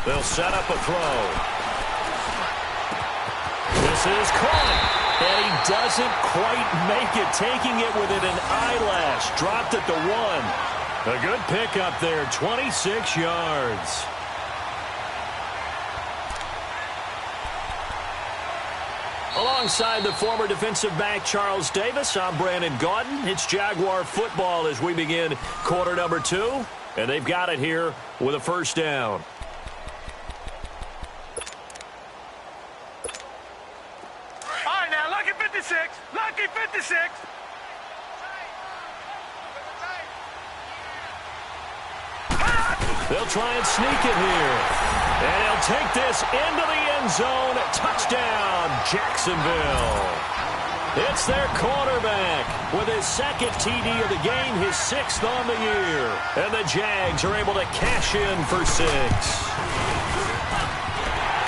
They'll set up a throw. This is caught. And he doesn't quite make it, taking it within an eyelash. Dropped at the 1. A good pickup there, 26 yards. Alongside the former defensive back Charles Davis, I'm Brandon Gaudin. It's Jaguar football as we begin quarter number 2. And they've got it here with a first down. Lucky 56. They'll try and sneak it here. And he'll take this into the end zone. Touchdown, Jacksonville. It's their quarterback with his second TD of the game, his 6th on the year. And the Jags are able to cash in for 6.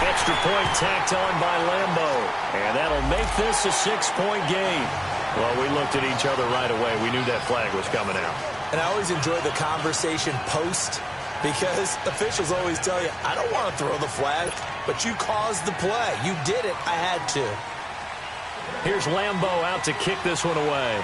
Extra point tacked on by Lambo. And that'll make this a 6-point game. Well, we looked at each other right away. We knew that flag was coming out. And I always enjoy the conversation post because officials always tell you, I don't want to throw the flag, but you caused the play. You did it. I had to. Here's Lambo out to kick this one away.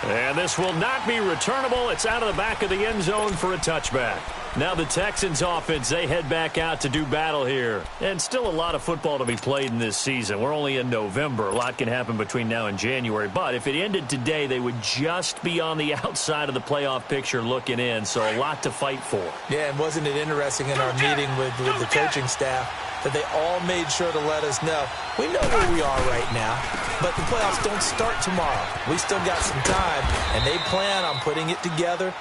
And this will not be returnable. It's out of the back of the end zone for a touchback. Now the Texans offense, they head back out to do battle here. And still a lot of football to be played in this season. We're only in November. A lot can happen between now and January. But if it ended today, they would just be on the outside of the playoff picture looking in. So a lot to fight for. Yeah, and wasn't it interesting in our meeting with the coaching staff that they all made sure to let us know, we know where we are right now, but the playoffs don't start tomorrow. We still got some time, and they plan on putting it together,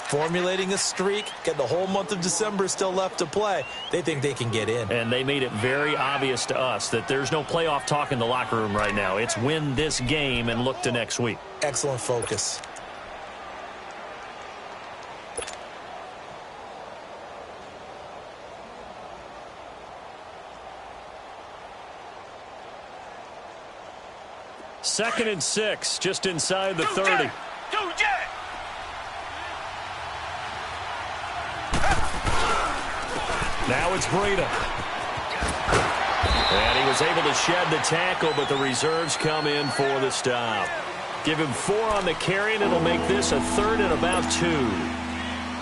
formulating a streak, get the whole month of December still left to play. They think they can get in. And they made it very obvious to us that there's no playoff talk in the locker room right now. It's win this game and look to next week. Excellent focus. Second and 6, just inside the 30. Now it's Breida. And he was able to shed the tackle, but the reserves come in for the stop. Give him 4 on the carry, and it'll make this a 3rd and about 2.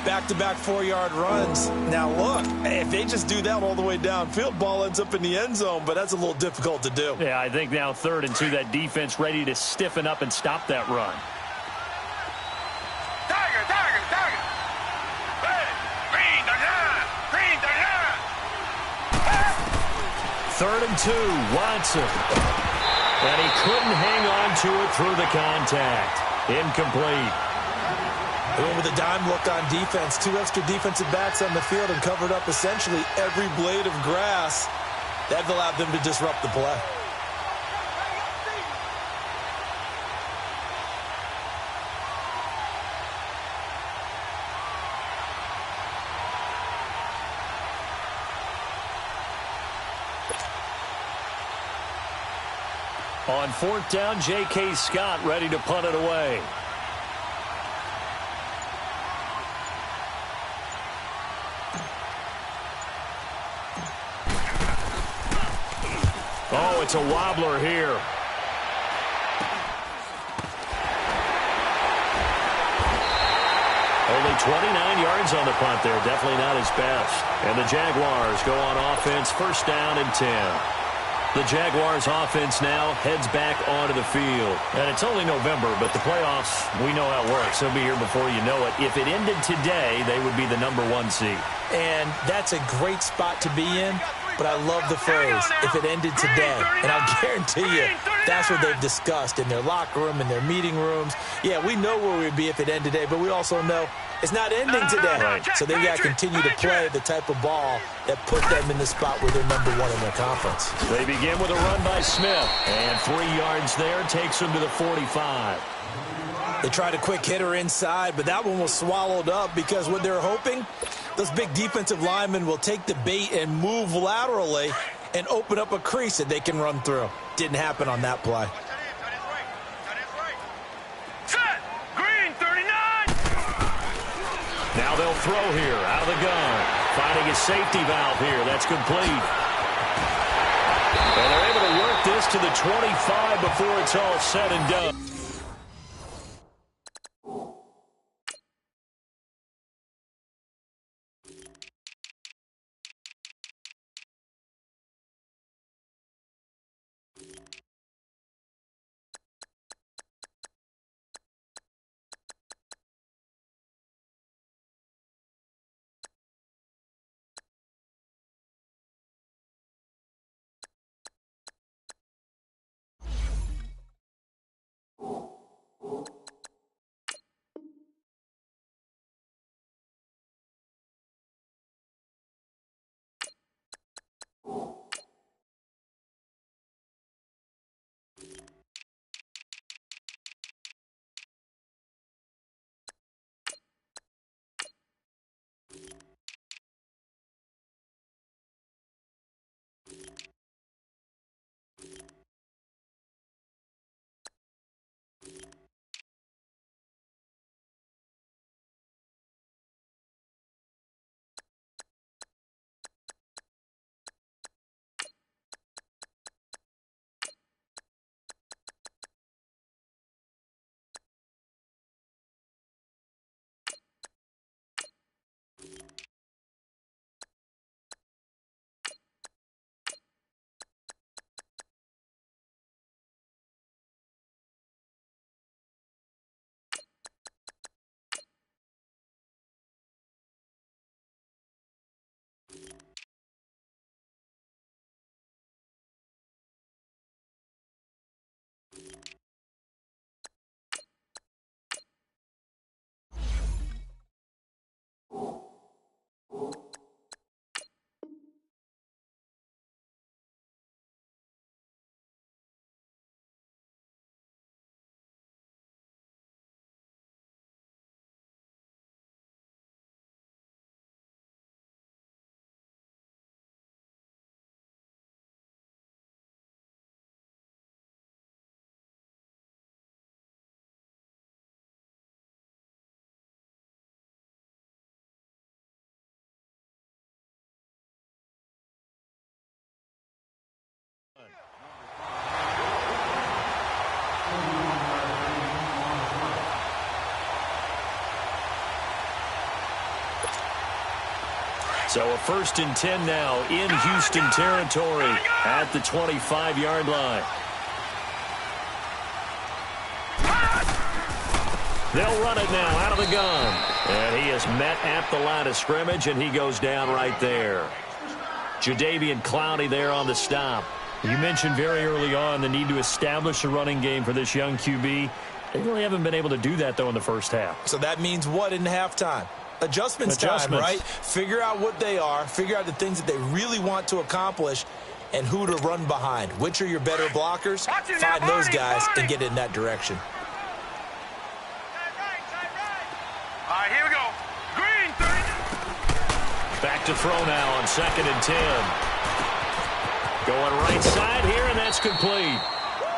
Back-to-back 4-yard runs. Now, look, if they just do that all the way downfield, ball ends up in the end zone, but that's a little difficult to do. Yeah, I think now 3rd and 2, that defense ready to stiffen up and stop that run. Tiger. Green the line. 3rd and 2, Watson. And he couldn't hang on to it through the contact. Incomplete. They went with a dime look on defense. 2 extra defensive backs on the field and covered up essentially every blade of grass. That allowed them to disrupt the play. On 4th down, J.K. Scott ready to punt it away. Oh, it's a wobbler here. Only 29 yards on the punt there. Definitely not his best. And the Jaguars go on offense, 1st down and 10. The Jaguars offense now heads back onto the field. And it's only November, but the playoffs, we know how it works. They'll be here before you know it. If it ended today, they would be the #1 seed. And that's a great spot to be in. But I love the phrase, if it ended today. And I'll guarantee you, that's what they've discussed in their locker room, in their meeting rooms. Yeah, we know where we'd be if it ended today, but we also know it's not ending today. Right. So they've got to continue to play the type of ball that put them in the spot where they're #1 in their conference. They begin with a run by Smith. And 3 yards there takes them to the 45. They tried a quick hitter inside, but that one was swallowed up because what they're hoping, those big defensive linemen will take the bait and move laterally and open up a crease that they can run through. Didn't happen on that play. Set. Green 39. Now they'll throw here out of the gun. Finding a safety valve here. That's complete. And they're able to work this to the 25 before it's all said and done. So a 1st and 10 now in Houston territory at the 25-yard line. They'll run it now out of the gun. And he is met at the line of scrimmage, and he goes down right there. Jadeveon Clowney there on the stop. You mentioned very early on the need to establish a running game for this young QB. They really haven't been able to do that, though, in the first half. So that means what in halftime? Adjustments time, right? Figure out what they are, figure out the things that they really want to accomplish, and who to run behind. Which are your better blockers? Find those guys and get in that direction. All right, here we go. Green. Back to throw now on 2nd and 10. Going right side here, and that's complete.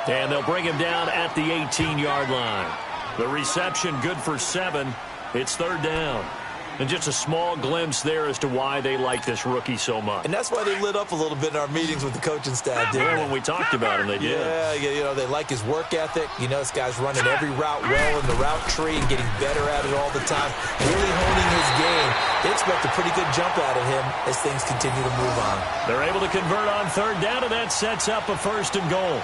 And they'll bring him down at the 18-yard line. The reception good for 7. It's 3rd down. And just a small glimpse there as to why they like this rookie so much. And that's why they lit up a little bit in our meetings with the coaching staff, didn't they? When we talked about him, they did. Yeah, you know, they like his work ethic. You know, this guy's running every route well in the route tree and getting better at it all the time. Really honing his game. They expect a pretty good jump out of him as things continue to move on. They're able to convert on 3rd down, and that sets up a 1st and goal.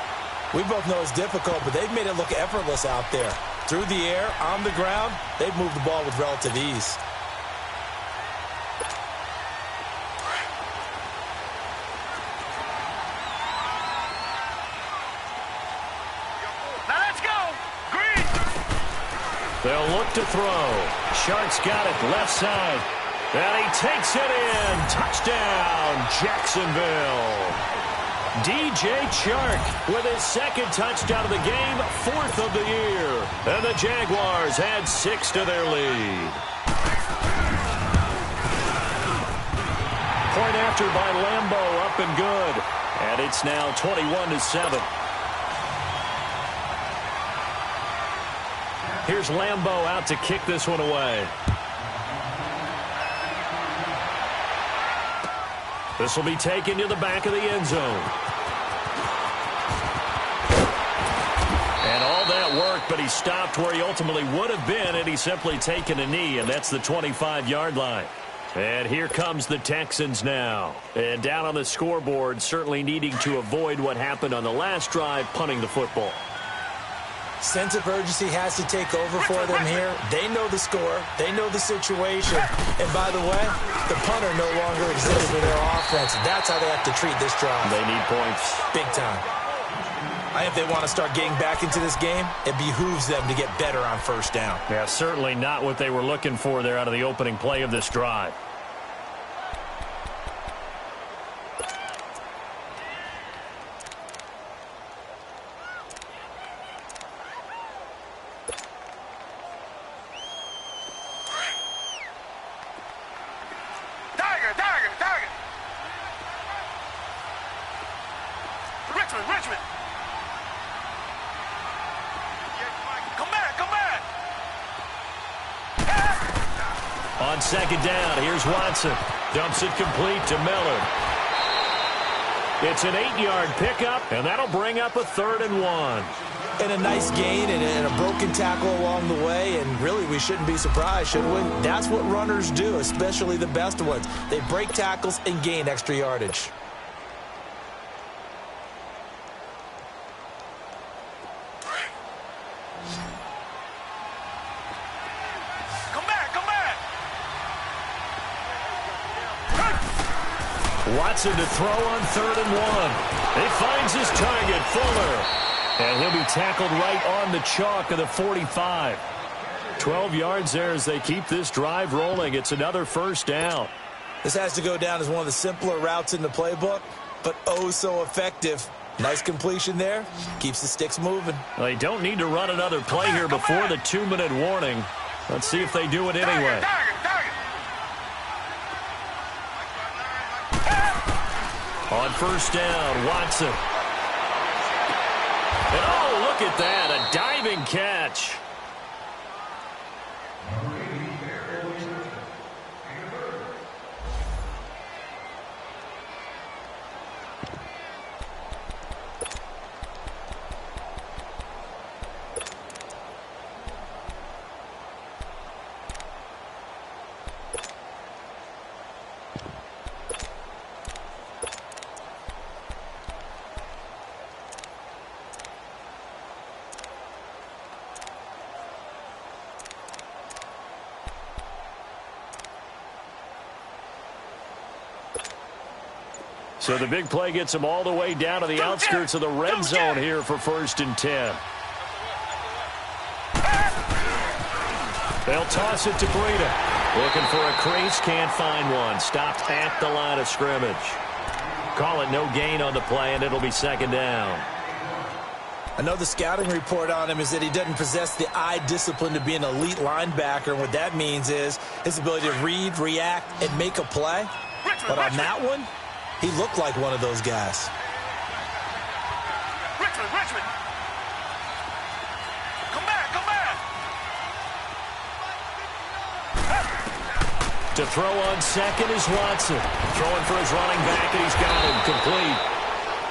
We both know it's difficult, but they've made it look effortless out there. Through the air, on the ground, they've moved the ball with relative ease. Now let's go. Green. They'll look to throw. Shark's got it left side. And he takes it in. Touchdown, Jacksonville. DJ Chark with his 2nd touchdown of the game, 4th of the year. And the Jaguars add 6 to their lead. Point after by Lambeau, up and good. And it's now 21-7. Here's Lambeau out to kick this one away. This will be taken to the back of the end zone. And all that work, but he stopped where he ultimately would have been had he simply taken a knee, and that's the 25-yard line. And here comes the Texans now. And down on the scoreboard, certainly needing to avoid what happened on the last drive, punting the football. Sense of urgency has to take over for them here. They know the score. They know the situation. And by the way, the punter no longer exists in their offense. That's how they have to treat this drive. They need points. Big time. I think if they want to start getting back into this game, it behooves them to get better on first down. Yeah, certainly not what they were looking for there out of the opening play of this drive. Richmond. Come back. On second down, here's Watson. Dumps it complete to Miller. It's an 8-yard pickup, and that'll bring up a 3rd and 1. And a nice gain and a broken tackle along the way, and really we shouldn't be surprised, should we? That's what runners do, especially the best ones. They break tackles and gain extra yardage. Watson to throw on 3rd and 1. He finds his target, Fuller. And he'll be tackled right on the chalk of the 45. 12 yards there as they keep this drive rolling. It's another first down. This has to go down as one of the simpler routes in the playbook, but oh so effective. Nice completion there. Keeps the sticks moving. Well, they don't need to run another play here before the 2-minute warning. Let's see if they do it anyway. On first down, Watson. And oh, look at that, a diving catch. So the big play gets them all the way down to the outskirts of the red zone here for 1st and 10. They'll toss it to Breida. Looking for a crease, can't find one. Stopped at the line of scrimmage. Call it no gain on the play, and it'll be 2nd down. I know the scouting report on him is that he doesn't possess the eye discipline to be an elite linebacker. And what that means is his ability to read, react, and make a play. But on that one, he looked like one of those guys. Richmond. Come back. To throw on second is Watson. Throwing for his running back, and he's got him complete.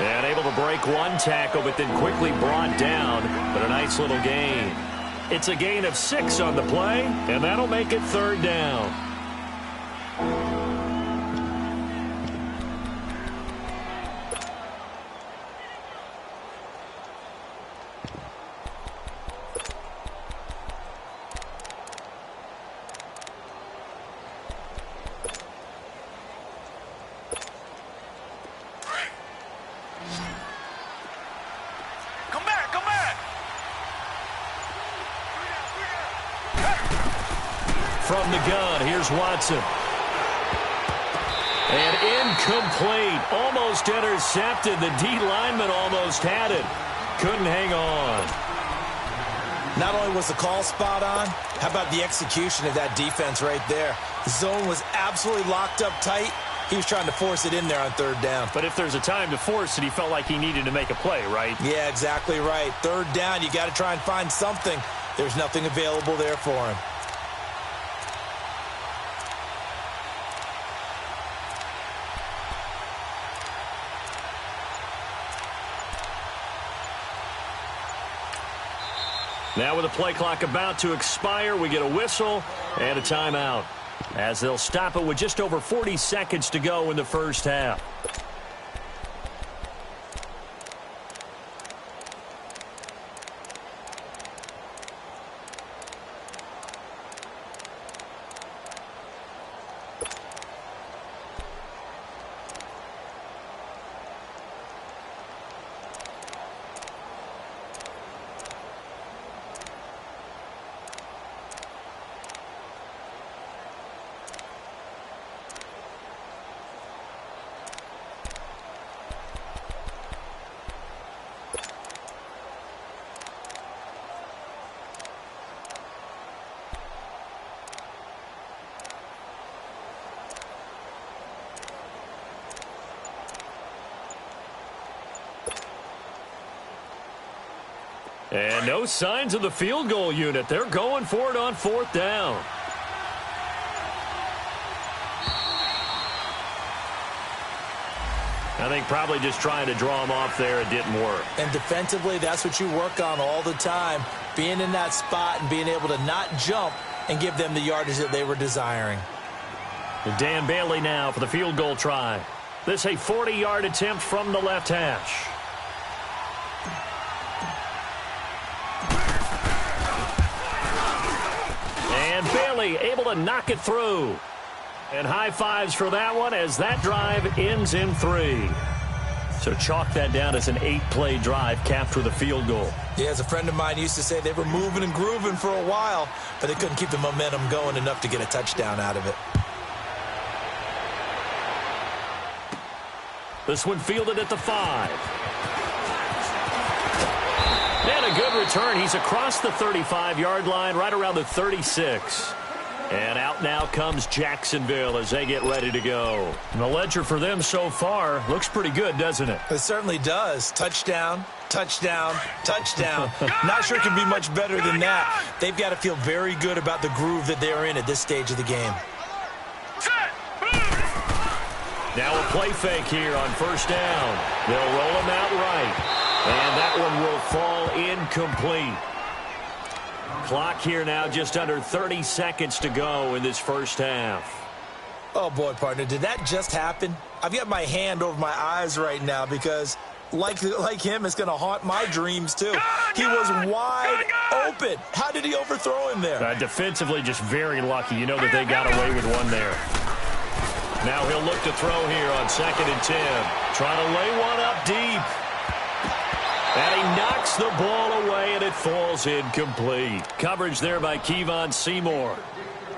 And able to break one tackle, but then quickly brought down. But a nice little gain. It's a gain of 6 on the play, and that'll make it 3rd down. From the gun, here's Watson. And incomplete. Almost intercepted. The D lineman almost had it. Couldn't hang on. Not only was the call spot on, how about the execution of that defense right there? The zone was absolutely locked up tight. He was trying to force it in there on 3rd down. But if there's a time to force it, he felt like he needed to make a play, right? Yeah, exactly right. 3rd down, you got to try and find something. There's nothing available there for him. Now with the play clock about to expire, we get a whistle and a timeout, as they'll stop it with just over 40 seconds to go in the first half. And no signs of the field goal unit. They're going for it on fourth down. I think probably just trying to draw him off there. It didn't work. And defensively, that's what you work on all the time. Being in that spot and being able to not jump and give them the yardage that they were desiring. And Dan Bailey now for the field goal try. This a 40-yard attempt from the left hash. And Bailey able to knock it through. And high fives for that one as that drive ends in 3. So chalk that down as an 8-play drive capped with a field goal. Yeah, as a friend of mine used to say, they were moving and grooving for a while, but they couldn't keep the momentum going enough to get a touchdown out of it. This one fielded at the 5. And a good return. He's across the 35-yard line, right around the 36. And out now comes Jacksonville as they get ready to go. And the ledger for them so far looks pretty good, doesn't it? It certainly does. Touchdown, touchdown, touchdown. Not sure it can be much better than that. They've got to feel very good about the groove that they're in at this stage of the game. Now a play fake here on first down. They'll roll him out right. And that one will fall incomplete. Clock here now just under 30 seconds to go in this first half. Oh, boy, partner, did that just happen? I've got my hand over my eyes right now because, like him, it's going to haunt my dreams, too. He was wide open. How did he overthrow him there? Defensively, just very lucky. You know that they got away with one there. Now he'll look to throw here on 2nd and 10. Trying to lay one up deep. And he knocks the ball away, and it falls incomplete. Coverage there by Kevon Seymour.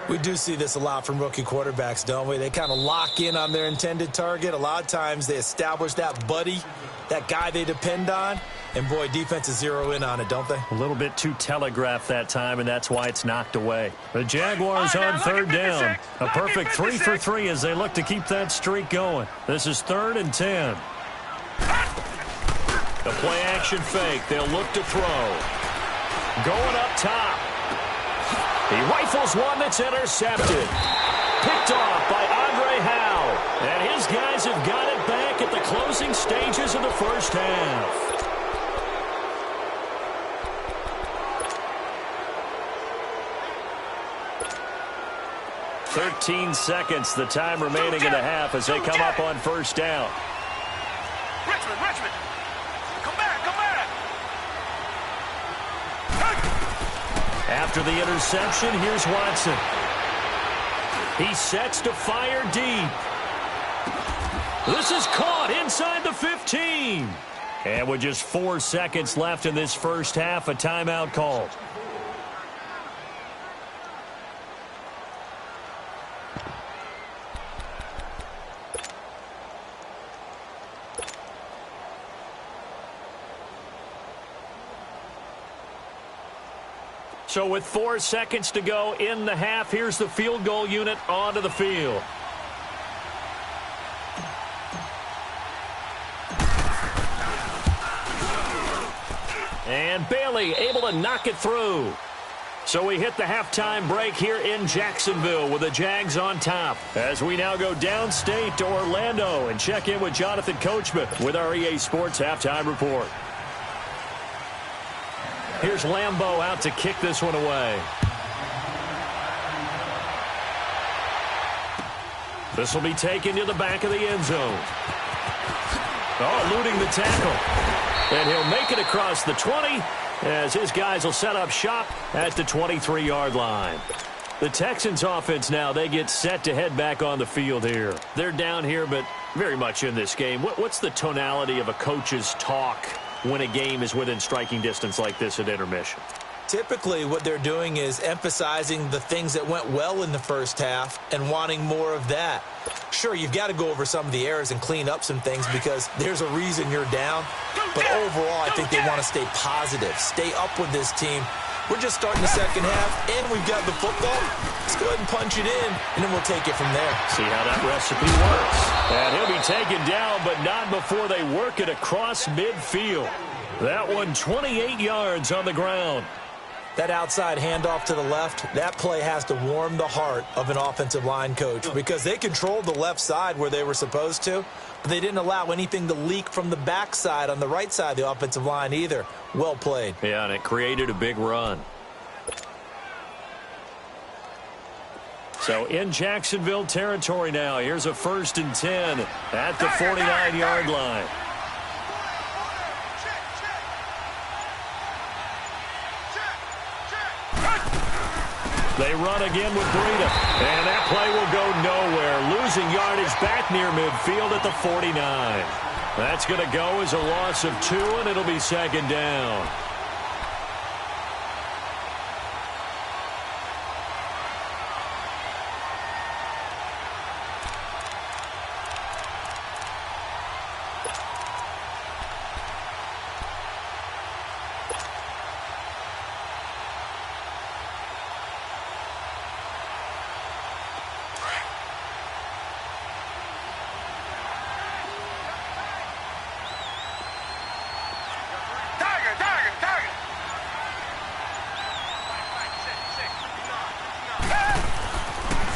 We do see this a lot from rookie quarterbacks, don't we? They kind of lock in on their intended target. A lot of times they establish that buddy, that guy they depend on. And, boy, defenses zero in on it, don't they? A little bit too telegraphed that time, and that's why it's knocked away. The Jaguars on third down. A perfect 3 for 3 as they look to keep that streak going. This is 3rd and 10. The play-action fake. They'll look to throw. Going up top. He rifles one that's intercepted. Picked off by Andre Howe. And his guys have got it back at the closing stages of the first half. "13 seconds, the time remaining in the half as they come up on first down. Richmond. Come back. After the interception, here's Watson. He sets to fire deep. This is caught inside the 15. And with just 4 seconds left in this first half, a timeout called. So with 4 seconds to go in the half, here's the field goal unit onto the field. And Bailey able to knock it through. So we hit the halftime break here in Jacksonville with the Jags on top. As we now go downstate to Orlando and check in with Jonathan Coachman with our EA Sports Halftime Report. Here's Lambeau out to kick this one away. This will be taken to the back of the end zone. Oh, eluding the tackle. And he'll make it across the 20 as his guys will set up shop at the 23-yard line. The Texans offense now, they get set to head back on the field here. They're down here, but very much in this game. What's the tonality of a coach's talk when a game is within striking distance like this at intermission? Typically, what they're doing is emphasizing the things that went well in the first half and wanting more of that. Sure, you've got to go over some of the errors and clean up some things because there's a reason you're down. But overall, I think they want to stay positive, stay up with this team. We're just starting the second half, and we've got the football. Let's go ahead and punch it in, and then we'll take it from there. See how that recipe works. And he'll be taken down, but not before they work it across midfield. That one 28 yards on the ground. That outside handoff to the left, that play has to warm the heart of an offensive line coach because they controlled the left side where they were supposed to, but they didn't allow anything to leak from the backside on the right side of the offensive line either. Well played. Yeah, and it created a big run. So in Jacksonville territory now, here's a 1st and 10 at the 49-yard line. They run again with Breida. And that play will go nowhere. Losing yardage back near midfield at the 49. That's going to go as a loss of 2, and it'll be 2nd down.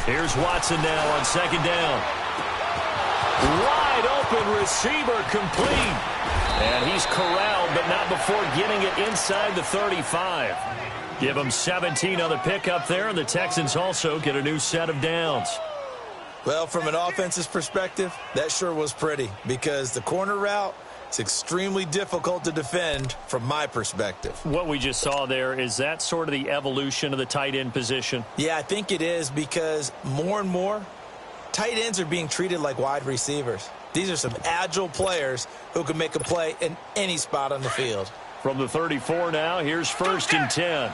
Here's Watson now on 2nd down. Wide open receiver complete. And he's corralled, but not before getting it inside the 35. Give him 17 on the pickup there, and the Texans also get a new set of downs. Well, from an offensive perspective, that sure was pretty because the corner route, it's extremely difficult to defend from my perspective. What we just saw there, is that sort of the evolution of the tight end position? Yeah, I think it is because more and more, tight ends are being treated like wide receivers. These are some agile players who can make a play in any spot on the field. From the 34 now, here's 1st and 10.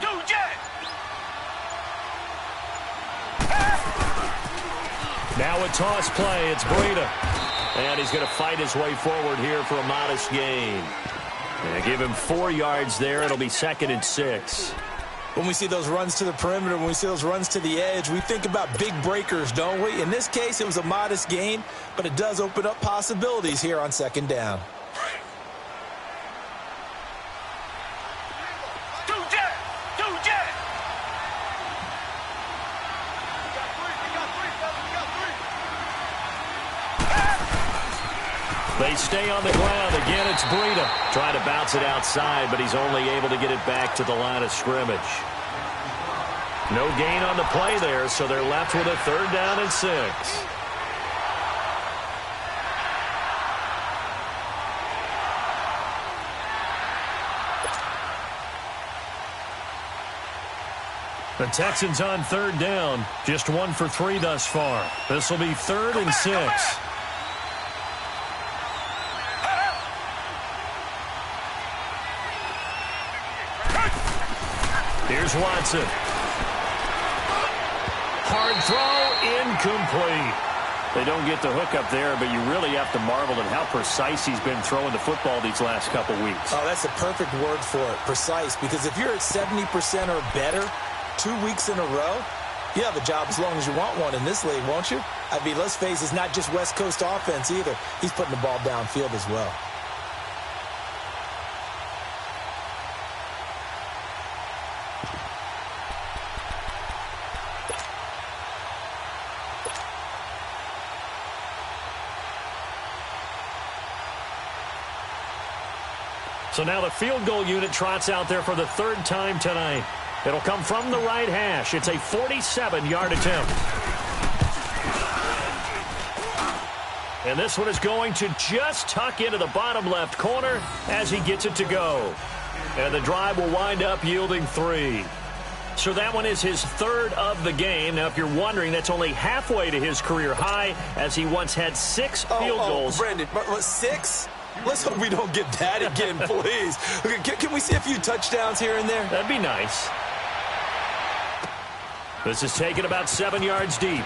Now a toss play, it's Breida. And he's going to fight his way forward here for a modest gain. And give him 4 yards there. It'll be 2nd and 6. When we see those runs to the perimeter, when we see those runs to the edge, we think about big breakers, don't we? In this case, it was a modest gain, but it does open up possibilities here on 2nd down. They stay on the ground. Again, it's Breida. Trying to bounce it outside, but he's only able to get it back to the line of scrimmage. No gain on the play there, so they're left with a 3rd down and 6. The Texans on 3rd down. Just 1 for 3 thus far. This will be 3rd and 6. Here's Watson. Hard throw, incomplete. They don't get the hook up there, but you really have to marvel at how precise he's been throwing the football these last couple weeks. Oh, that's the perfect word for it, precise, because if you're at 70% or better 2 weeks in a row, you have a job as long as you want one in this league, won't you? I mean, let's face it, it's not just West Coast offense either. He's putting the ball downfield as well. So now the field goal unit trots out there for the third time tonight. It'll come from the right hash. It's a 47-yard attempt. And this one is going to just tuck into the bottom left corner as he gets it to go. And the drive will wind up yielding 3. So that one is his third of the game. Now, if you're wondering, that's only halfway to his career high, as he once had 6 field goals. Brandon, 6? Let's hope we don't get that again, please. Can we see a few touchdowns here and there? That'd be nice. This is taken about 7 yards deep.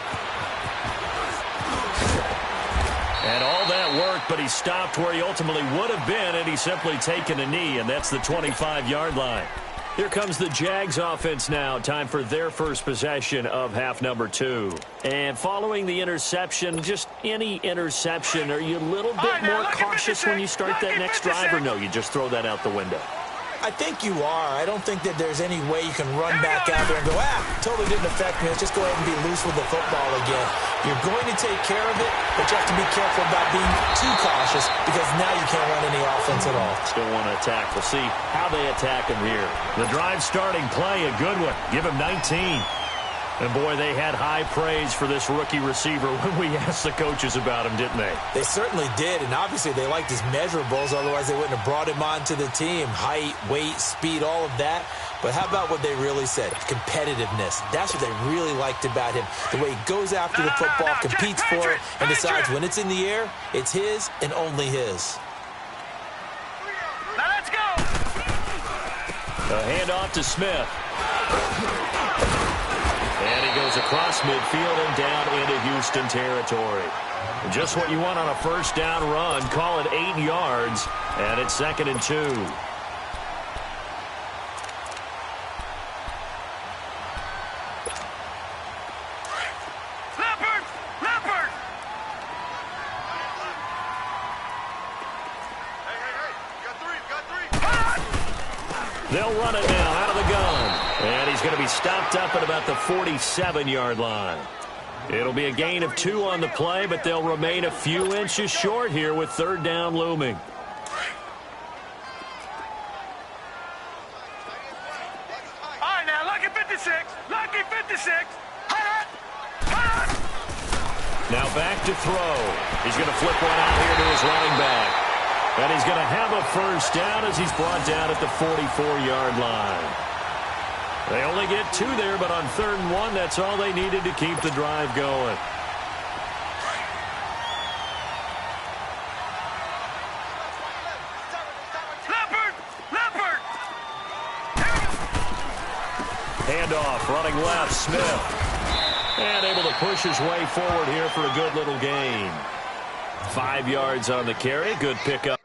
And all that worked, but he stopped where he ultimately would have been, and he's simply taken a knee, and that's the 25-yard line. Here comes the Jags offense now. Time for their first possession of half number 2. And following the interception, just any interception, are you a little bit more cautious when you start that next drive, or no, you just throw that out the window? I think you are. I don't think that there's any way you can run back out there and go, totally didn't affect me. Let's just go ahead and be loose with the football again. You're going to take care of it, but you have to be careful about being too cautious because now you can't run any offense at all. Still want to attack. We'll see how they attack him here. The drive starting play, a good one. Give him 19. And, boy, they had high praise for this rookie receiver when we asked the coaches about him, didn't they? They certainly did, and obviously they liked his measurables. Otherwise, they wouldn't have brought him onto the team. Height, weight, speed, all of that. But how about what they really said? Competitiveness. That's what they really liked about him. The way he goes after the football, competes for it, and decides when it's in the air, it's his and only his. Now let's go. A handoff to Smith. And he goes across midfield and down into Houston territory. Just what you want on a first down run. Call it 8 yards, and it's 2nd and 2. Leopard! Hey, got 3. They'll run it now out of the gun. And he's going to be stopped up at about the 47-yard line. It'll be a gain of 2 on the play, but they'll remain a few inches short here with third down looming. All right, now, lucky 56. Lucky 56. Now back to throw. He's going to flip one out here to his running back. And he's going to have a first down as he's brought down at the 44-yard line. They only get 2 there, but on 3rd and 1, that's all they needed to keep the drive going. Leopard! Handoff, running left, Smith. And able to push his way forward here for a good little gain. 5 yards on the carry, good pickup.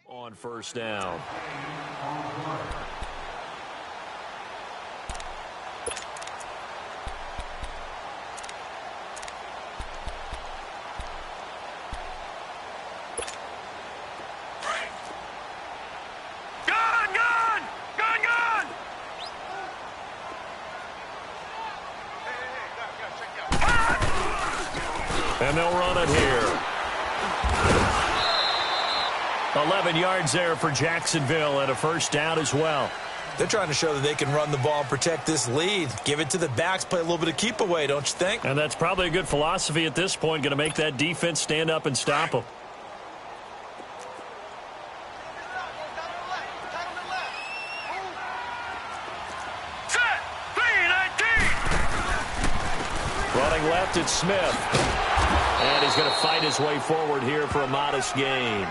On first down. And they'll run it here. 11 yards there for Jacksonville and a first down as well. They're trying to show that they can run the ball and protect this lead. Give it to the backs, play a little bit of keep away, don't you think? And that's probably a good philosophy at this point, going to make that defense stand up and stop them. Set! 3-19! Running left, it's Smith. And he's going to fight his way forward here for a modest gain.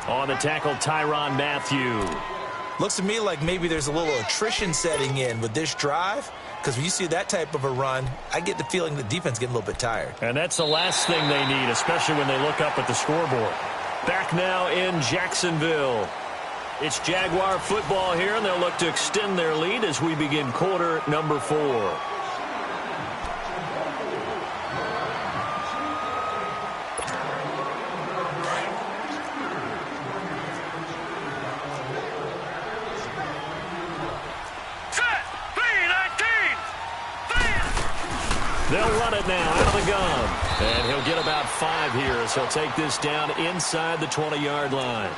On the tackle, Tyrann Mathieu. Looks to me like maybe there's a little attrition setting in with this drive, because when you see that type of a run, I get the feeling the defense getting a little bit tired. And that's the last thing they need, especially when they look up at the scoreboard. Back now in Jacksonville. It's Jaguar football here, and they'll look to extend their lead as we begin quarter number 4. They'll run it now out of the gun. And he'll get about 5 here, so he'll take this down inside the 20-yard line.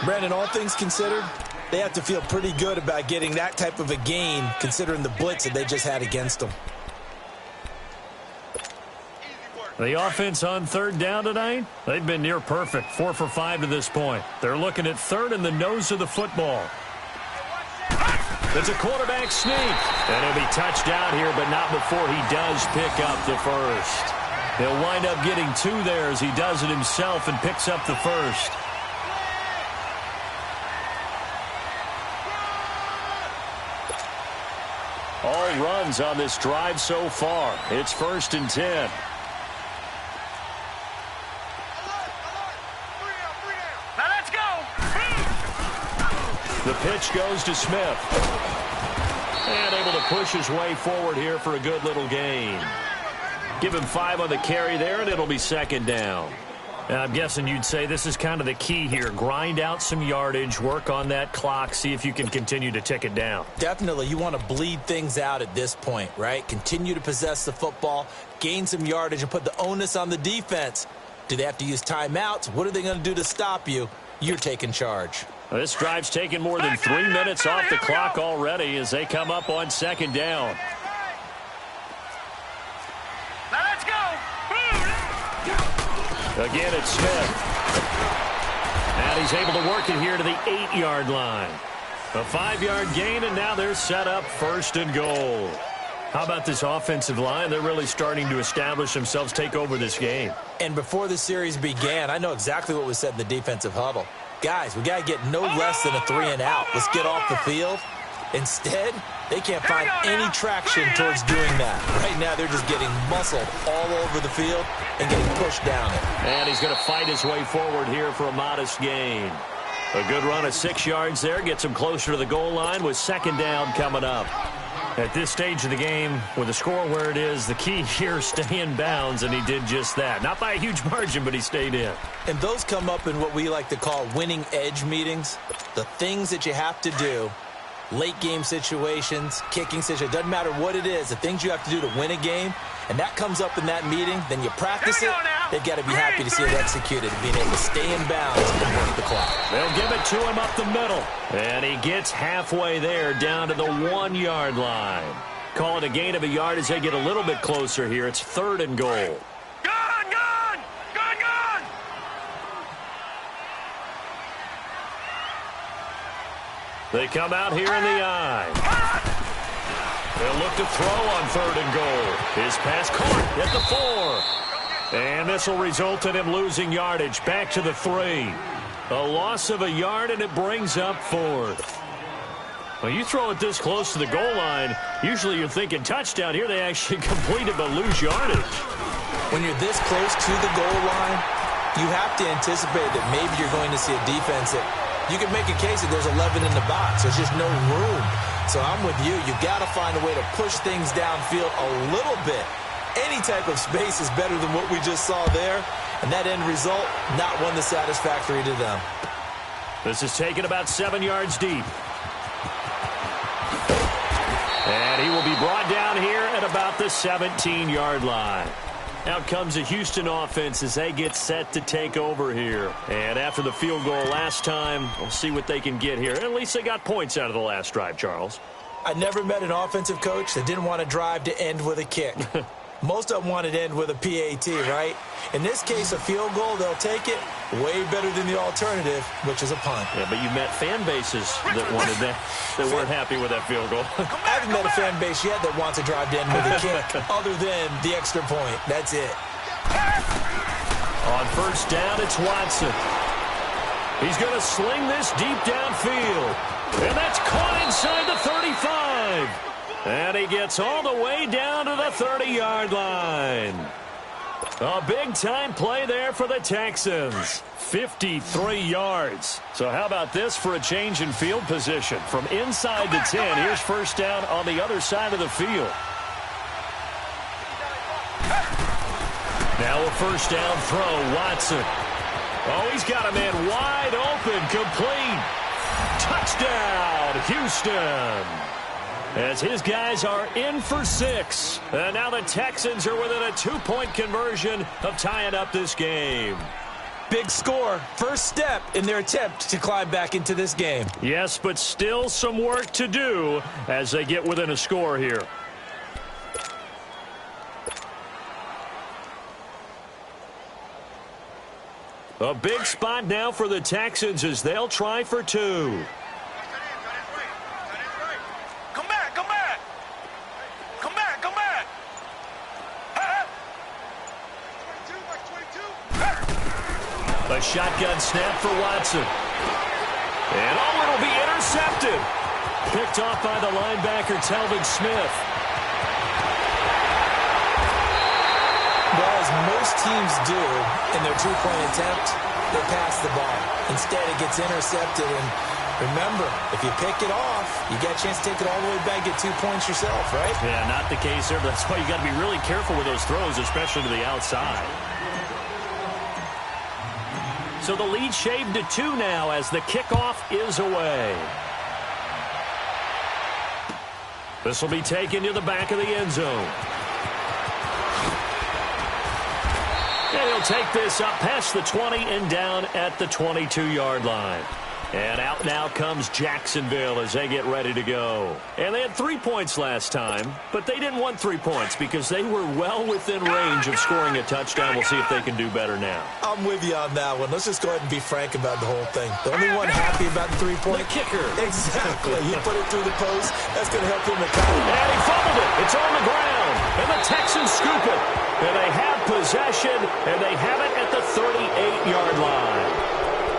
Brandon, all things considered, they have to feel pretty good about getting that type of a gain, considering the blitz that they just had against them. The offense on third down tonight, they've been near perfect, 4 for 5 to this point. They're looking at third in the nose of the football. It's a quarterback sneak. And he'll be touched out here, but not before he does pick up the first. He'll wind up getting 2 there as he does it himself and picks up the first. All runs on this drive so far. It's 1st and 10. Now let's go. The pitch goes to Smith. And able to push his way forward here for a good little gain. Give him 5 on the carry there, and it'll be 2nd down. And I'm guessing you'd say this is kind of the key here. Grind out some yardage, work on that clock, see if you can continue to tick it down. Definitely, you want to bleed things out at this point, right? Continue to possess the football, gain some yardage, and put the onus on the defense. Do they have to use timeouts? What are they going to do to stop you? You're taking charge. This drive's taken more than 3 minutes off the clock already as they come up on 2nd down. Now let's go. Again, it's Smith. And he's able to work it here to the 8-yard line. A 5-yard gain, and now they're set up 1st and goal. How about this offensive line? They're really starting to establish themselves, take over this game. And before the series began, I know exactly what was said in the defensive huddle. Guys, we got to get no less than a 3 and out. Let's get off the field. Instead, they can't find any traction towards doing that. Right now, they're just getting muscled all over the field and getting pushed down it. And he's going to fight his way forward here for a modest gain. A good run of 6 yards there gets him closer to the goal line with 2nd down coming up. At this stage of the game, with the score where it is, the key here, stay in bounds, and he did just that. Not by a huge margin, but he stayed in. And those come up in what we like to call winning edge meetings. The things that you have to do, late game situations, kicking situations, doesn't matter what it is, the things you have to do to win a game, and that comes up in that meeting, then you practice it, they've got to be happy to see it executed, being able to stay in bounds and work the clock. They'll give it to him up the middle, and he gets halfway there down to the 1-yard line. Call it a gain of a yard as they get a little bit closer here. It's 3rd and goal. Gun, gun! Gun, gun! They come out here in the eye. They'll look to throw on 3rd and goal. His pass caught at the 4. And this will result in him losing yardage back to the 3. A loss of a yard, and it brings up 4th. Well, you throw it this close to the goal line, usually you're thinking touchdown. Here they actually complete it but lose yardage. When you're this close to the goal line, you have to anticipate that maybe you're going to see a defense that you can make a case that there's 11 in the box. There's just no room. So I'm with you. You got to find a way to push things downfield a little bit. Any type of space is better than what we just saw there. And that end result, not one that's satisfactory to them. This is taken about 7 yards deep. And he will be brought down here at about the 17-yard line. Out comes the Houston offense as they get set to take over here. And after the field goal last time, we'll see what they can get here. At least they got points out of the last drive, Charles. I never met an offensive coach that didn't want to drive to end with a kick. Most of them wanted to end with a PAT, right? In this case, a field goal, they'll take it. Way better than the alternative, which is a punt. Yeah, but you met fan bases that wanted that, that weren't happy with that field goal. I haven't met a fan base yet that wants to drive to end with a kick other than the extra point. That's it. On 1st down, it's Watson. He's going to sling this deep downfield. And that's caught inside the 35. And he gets all the way down to the 30-yard line. A big-time play there for the Texans. 53 yards. So how about this for a change in field position? From inside to 10, here's 1st down on the other side of the field. Now a 1st down throw, Watson. Oh, he's got a man wide open, complete. Touchdown, Houston. As his guys are in for 6. And now the Texans are within a 2-point conversion of tying up this game. Big score. First step in their attempt to climb back into this game. Yes, but still some work to do as they get within a score here. A big spot now for the Texans as they'll try for 2. A shotgun snap for Watson. And oh, it'll be intercepted. Picked off by the linebacker, Telvin Smith. Well, as most teams do in their 2-point attempt, they pass the ball. Instead, it gets intercepted. And remember, if you pick it off, you get a chance to take it all the way back, get 2 points yourself, right? Yeah, not the case there. But that's why you got to be really careful with those throws, especially to the outside. So the lead shaved to 2 now as the kickoff is away. This will be taken to the back of the end zone. And he'll take this up past the 20 and down at the 22-yard line. And out now comes Jacksonville as they get ready to go. And they had 3 points last time, but they didn't want 3 points because they were well within range of scoring a touchdown. We'll see if they can do better now. I'm with you on that one. Let's just go ahead and be frank about the whole thing. The only one happy about the 3-point. The kicker. Exactly. He put it through the post. That's going to help him recover. And he fumbled it. It's on the ground. And the Texans scoop it. And they have possession, and they have it at the 38-yard line.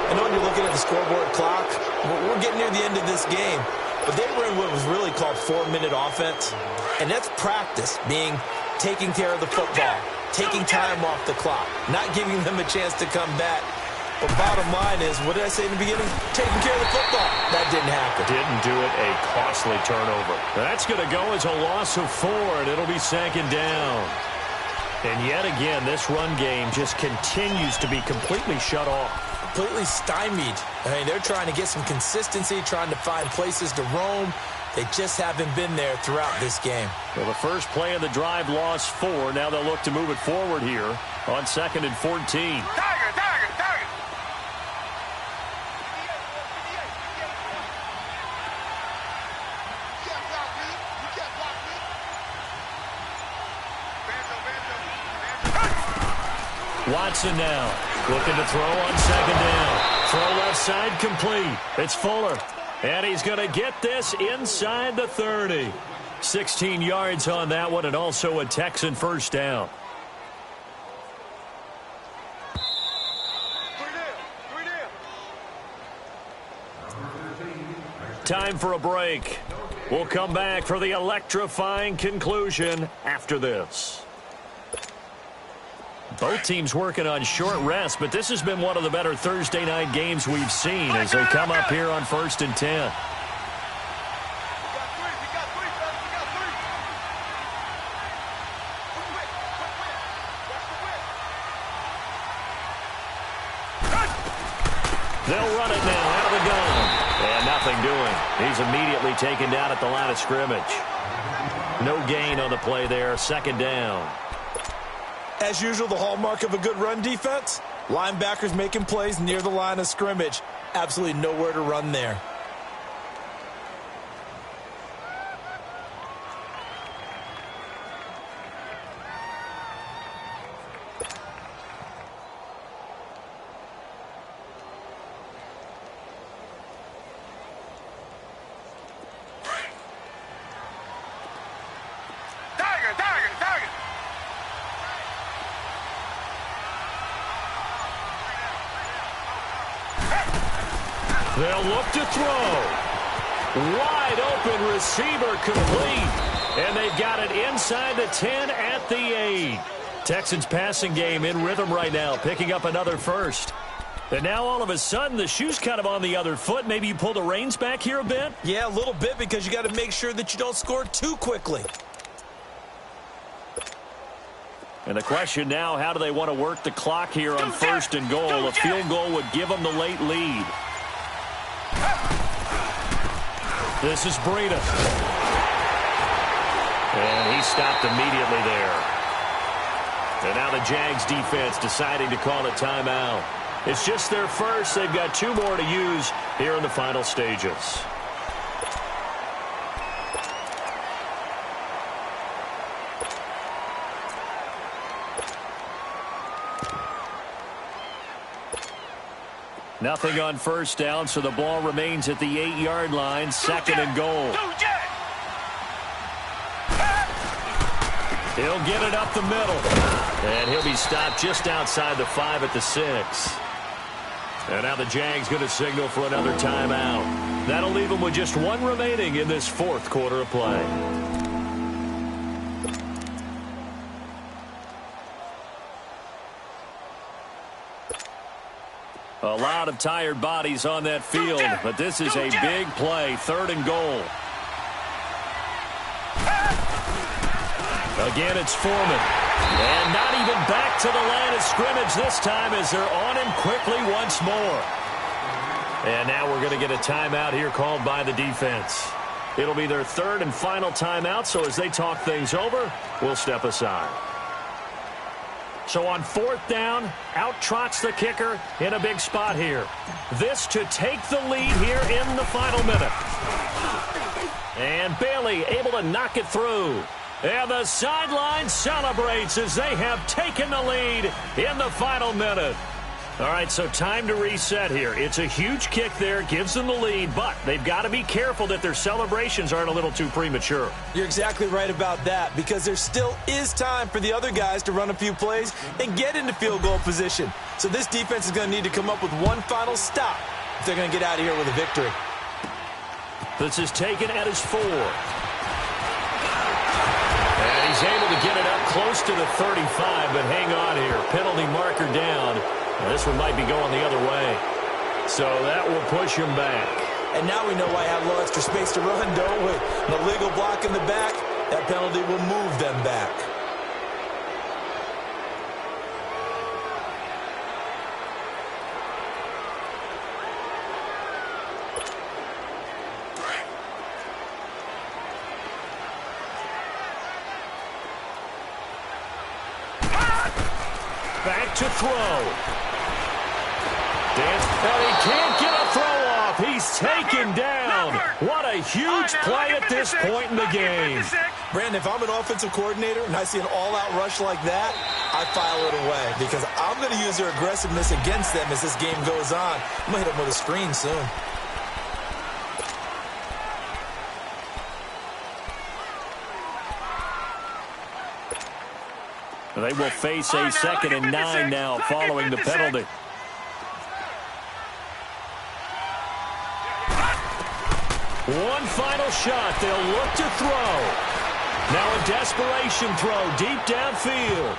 I know when you're looking at the scoreboard clock, we're getting near the end of this game, but they were in what was really called 4-minute offense, and that's practice, being taking care of the football, taking time off the clock, not giving them a chance to come back. But bottom line is, what did I say in the beginning? Taking care of the football. That didn't happen. Didn't do it. A costly turnover. That's going to go as a loss of 4, and it'll be 2nd down. And yet again, this run game just continues to be completely shut off. Completely stymied. I mean, they're trying to get some consistency, trying to find places to roam. They just haven't been there throughout this game. Well, the first play of the drive lost 4. Now they'll look to move it forward here on 2nd and 14. Tiger! Watson now looking to throw on second down. Throw left side complete. It's Fuller. And he's going to get this inside the 30. 16 yards on that one, and also a Texan first down. Time for a break. We'll come back for the electrifying conclusion after this. Both teams working on short rest, but this has been one of the better Thursday night games we've seen as they come up here on 1st and 10. They'll run it now out of the gun. And nothing doing. He's immediately taken down at the line of scrimmage. No gain on the play there. Second down. As usual, the hallmark of a good run defense, linebackers making plays near the line of scrimmage. Absolutely nowhere to run there. They'll look to throw. Wide open receiver complete. And they've got it inside the 10 at the 8. Texans passing game in rhythm right now, picking up another first. And now all of a sudden the shoe's kind of on the other foot. Maybe you pull the reins back here a bit? Yeah, a little bit, because you got to make sure that you don't score too quickly. And the question now, how do they want to work the clock here on 1st and goal? A field goal would give them the late lead. This is Breida. And he stopped immediately there. And now the Jags defense deciding to call a timeout. It's just their first. They've got 2 more to use here in the final stages. Nothing on first down, so the ball remains at the 8-yard line. 2nd and goal. He'll get it up the middle. And he'll be stopped just outside the 5 at the 6. And now the Jags going to signal for another timeout. That'll leave them with just 1 remaining in this 4th quarter of play. A lot of tired bodies on that field, but this is a big play. 3rd and goal. Again, it's Foreman. And not even back to the line of scrimmage this time as they're on him quickly once more. And now we're going to get a timeout here called by the defense. It'll be their 3rd and final timeout, so as they talk things over, we'll step aside. So on 4th down, out trots the kicker in a big spot here. This to take the lead here in the final minute. And Bailey able to knock it through. And the sideline celebrates as they have taken the lead in the final minute. All right, so time to reset here. It's a huge kick there, gives them the lead, but they've got to be careful that their celebrations aren't a little too premature. You're exactly right about that, because there still is time for the other guys to run a few plays and get into field goal position. So this defense is going to need to come up with one final stop if they're going to get out of here with a victory. This is taken at his 4. And he's able to get it up close to the 35, but hang on here. Penalty marker down. Now this one might be going the other way. So that will push him back. And now we know why I have a little extra space to run, don't we? The legal block in the back, that penalty will move them back. Back to throw. And he can't get a throw off. He's taken down. What a huge play at this point in the game. Brandon, if I'm an offensive coordinator and I see an all-out rush like that, I file it away because I'm going to use their aggressiveness against them as this game goes on. I'm going to hit them with a screen soon. They will face a 2nd and 9 now following the penalty. One final shot. They'll look to throw. Now a desperation throw deep downfield.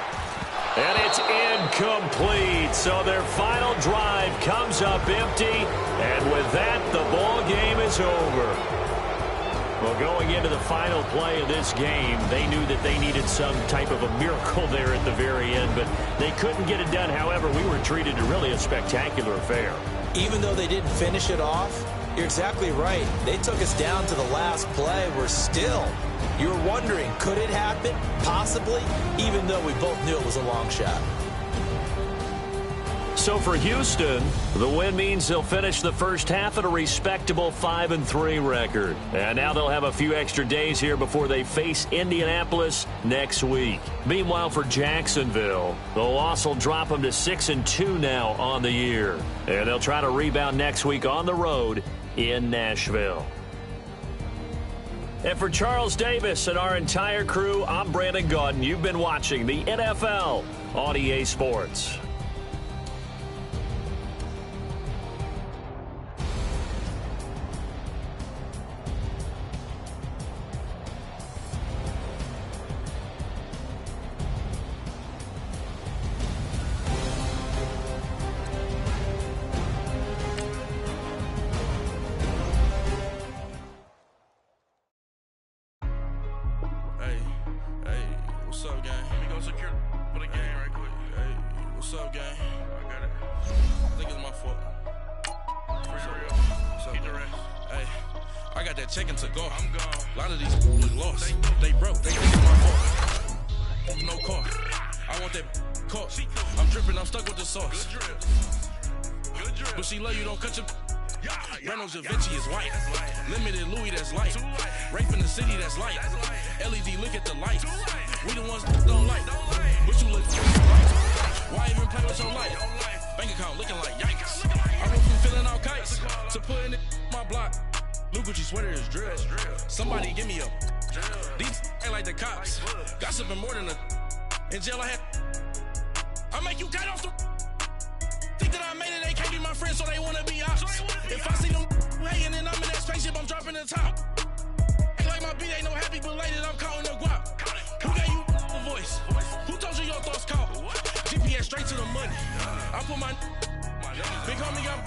And it's incomplete. So their final drive comes up empty. And with that, the ball game is over. Well, going into the final play of this game, they knew that they needed some type of a miracle there at the very end, but they couldn't get it done. However, we were treated to really a spectacular affair. Even though they didn't finish it off, you're exactly right. They took us down to the last play. We're still, you were wondering, could it happen? Possibly, even though we both knew it was a long shot. So for Houston, the win means they'll finish the first half at a respectable 5-3 record. And now they'll have a few extra days here before they face Indianapolis next week. Meanwhile, for Jacksonville, the loss will drop them to 6-2 now on the year. And they'll try to rebound next week on the road in Nashville. And for Charles Davis and our entire crew, I'm Brandon Gaudin. You've been watching the NFL on EA Sports. Limited Louis, that's light. Rape in the city, that's light. LED, look at the lights. We the ones that don't like. But you look like. Why even play with your life? Bank account looking like yikes. I went from feeling all kites to putting it in my block. Blue Gucci sweater is drill. Somebody give me a. These ain't like the cops. Gossiping more than a. In jail I had. I make you cut off the. Think that I made it, they can't be my friends, so they wanna be ops. If I see them hanging and I'm in that spaceship, I'm dropping the top. Ain't like my beat ain't no happy belated, I'm counting the guap. Who gave you a voice? Who told you your thoughts count? GPS straight to the money. I put my big homie got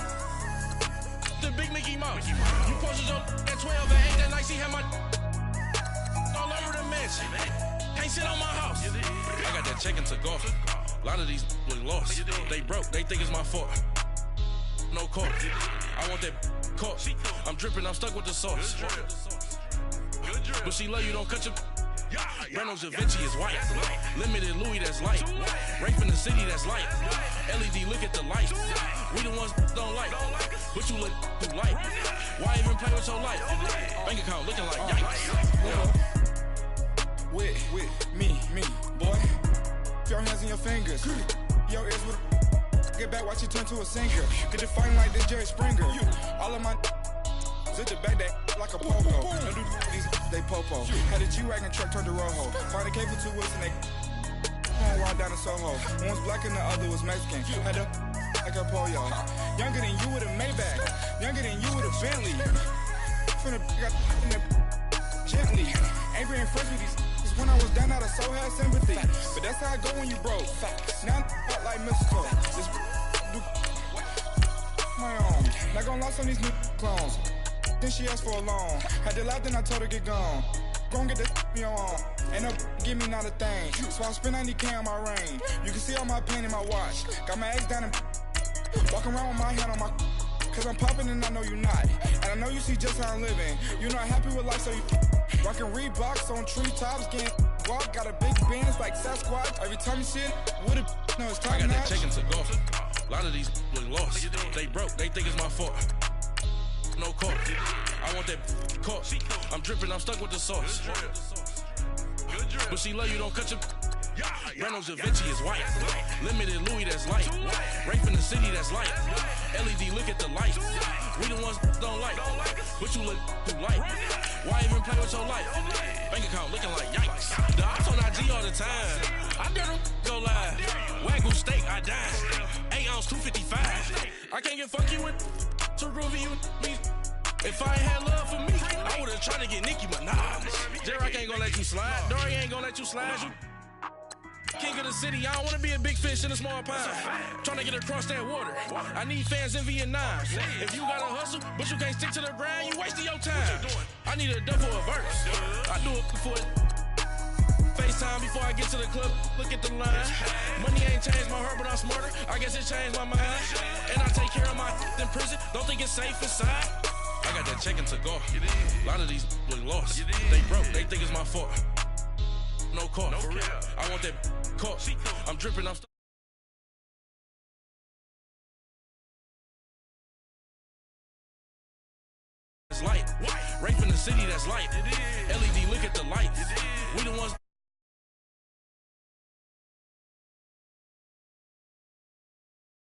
the big Mickey Mouse. You posted your at 12 and 8 that night, she had my all over the mansion. Can't sit on my house. I got that check into golf. A lot of these look lost. They broke, they think it's my fault. No court. I want that court. I'm dripping, I'm stuck with the sauce. But she love you, don't cut your. Renault Da Vinci is white. Limited Louis, that's light. Rape in the city, that's light. LED, look at the lights. We the ones that don't like. But you look too light. Why even play with your life? Bank account looking like yikes. With me, boy. Your hands and your fingers. Your ears with get back, watch you turn to a singer. Get you fighting like this Jerry Springer. All of my zip the back that like a pogo. No do these they popo. Had a G-Wagon truck turned to Rojo. Find a cable 2 wheels and they ride down to Soho. One was black and the other was Mexican. Had a like a pollo. Younger than you with a Maybach. Younger than you with a Bentley. Finna got in that gently. Ain't being friends with these. When I was down, I so had sympathy. But that's how it go when you broke. Now I'm like mystical. This my own. Not gonna lie on these new clones. Then she asked for a loan. Had to laugh, then I told her get gone. Gon' get that me on. Ain't no give me not a thing. So I spend 90K on my ring. You can see all my pain in my watch. Got my eggs down and walking around with my hand on my. Cause I'm popping and I know you not. And I know you see just how I'm living. You're not happy with life, so you rockin' Reeboks on treetops, getting walk. Got a big Benz like Sasquatch. Every time you see it, with it, no, it's time. I got that check into golf. A lot of these look lost. They broke, they think it's my fault. no car. I want that car. I'm dripping, I'm stuck with the sauce. But she love you, don't cut your. Reynolds Da Vinci is white. Limited Louis, that's light. Rape in the city, that's light. LED, look at the light. We the ones don't like. But you look too light. Why even play with your life? Bank account looking like yikes. The ops on IG all the time. I dare them go live. Wagyu steak, I died. 8 ounce, 255. I can't get funky with to groovy you me. If I ain't had love for me, I would've tried to get Nicki Minaj. J-Rock ain't gonna let you slide. Dory ain't gonna let you slide. You king of the city, I don't wanna be a big fish in a small pond. Trying to get across that water. I need fans in Vietnam. If you gotta hustle, but you can't stick to the grind, you wasting your time. I need a double a verse. I do it for FaceTime before I get to the club. Look at the line. Money ain't changed my heart, but I'm smarter. I guess it changed my mind. And I take care of my in prison. Don't think it's safe inside. I got that checking to go. A lot of these look lost. They broke, they think it's my fault. No car, for real. I want that car. I'm dripping, I'm it's light. Rape in the city, that's light. LED, look at the light. We the ones